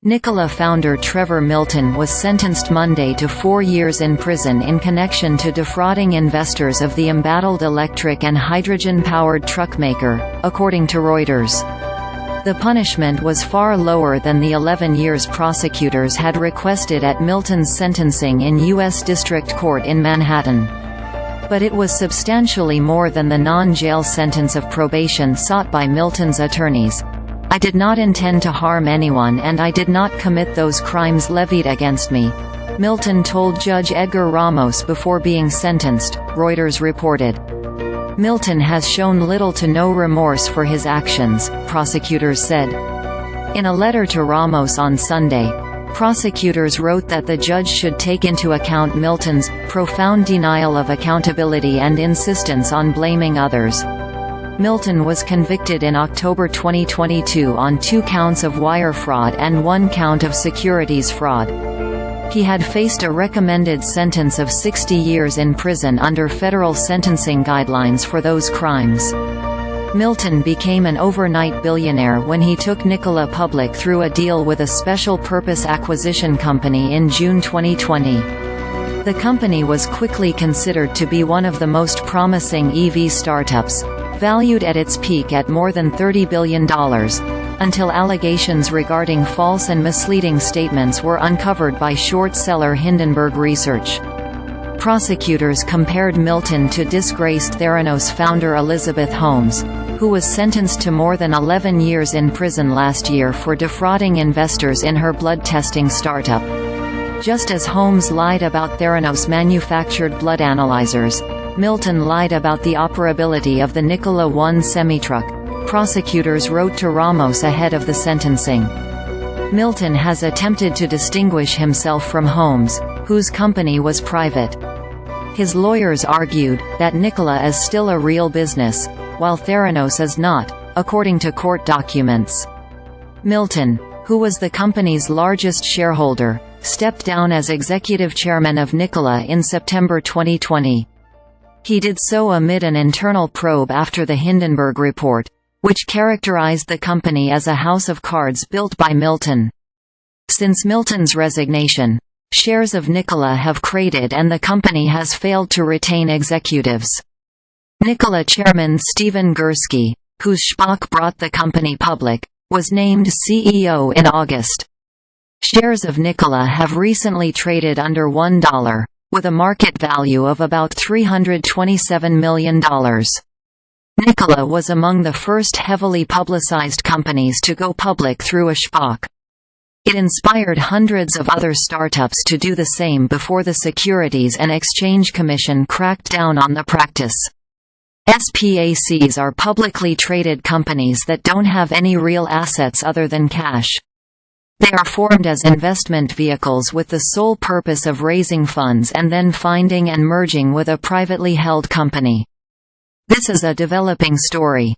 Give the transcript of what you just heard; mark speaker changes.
Speaker 1: Nikola founder Trevor Milton was sentenced Monday to 4 years in prison in connection to defrauding investors of the embattled electric and hydrogen-powered truck maker, according to Reuters. The punishment was far lower than the 11 years prosecutors had requested at Milton's sentencing in U.S. District Court in Manhattan. But it was substantially more than the non-jail sentence of probation sought by Milton's attorneys. "I did not intend to harm anyone and I did not commit those crimes levied against me," Milton told Judge Edgar Ramos before being sentenced, Reuters reported. Milton has shown little to no remorse for his actions, prosecutors said. In a letter to Ramos on Sunday, prosecutors wrote that the judge should take into account Milton's profound denial of accountability and insistence on blaming others. Milton was convicted in October 2022 on 2 counts of wire fraud and 1 count of securities fraud. He had faced a recommended sentence of 60 years in prison under federal sentencing guidelines for those crimes. Milton became an overnight billionaire when he took Nikola public through a deal with a special purpose acquisition company in June 2020. The company was quickly considered to be one of the most promising EV startups, valued at its peak at more than $30 billion, until allegations regarding false and misleading statements were uncovered by short seller Hindenburg Research. Prosecutors compared Milton to disgraced Theranos founder Elizabeth Holmes, who was sentenced to more than 11 years in prison last year for defrauding investors in her blood testing startup. Just as Holmes lied about Theranos-manufactured blood analyzers, Milton lied about the operability of the Nikola One semitruck, prosecutors wrote to Ramos ahead of the sentencing. Milton has attempted to distinguish himself from Holmes, whose company was private. His lawyers argued that Nikola is still a real business, while Theranos is not, according to court documents. Milton, who was the company's largest shareholder, stepped down as executive chairman of Nikola in September 2020. He did so amid an internal probe after the Hindenburg report, which characterized the company as a house of cards built by Milton. Since Milton's resignation, shares of Nikola have cratered and the company has failed to retain executives. Nikola Chairman Stephen Girsky, whose SPAC brought the company public, was named CEO in August. Shares of Nikola have recently traded under $1, with a market value of about $327 million. Nikola was among the first heavily publicized companies to go public through a SPAC. It inspired hundreds of other startups to do the same before the Securities and Exchange Commission cracked down on the practice. SPACs are publicly traded companies that don't have any real assets other than cash. They are formed as investment vehicles with the sole purpose of raising funds and then finding and merging with a privately held company. This is a developing story.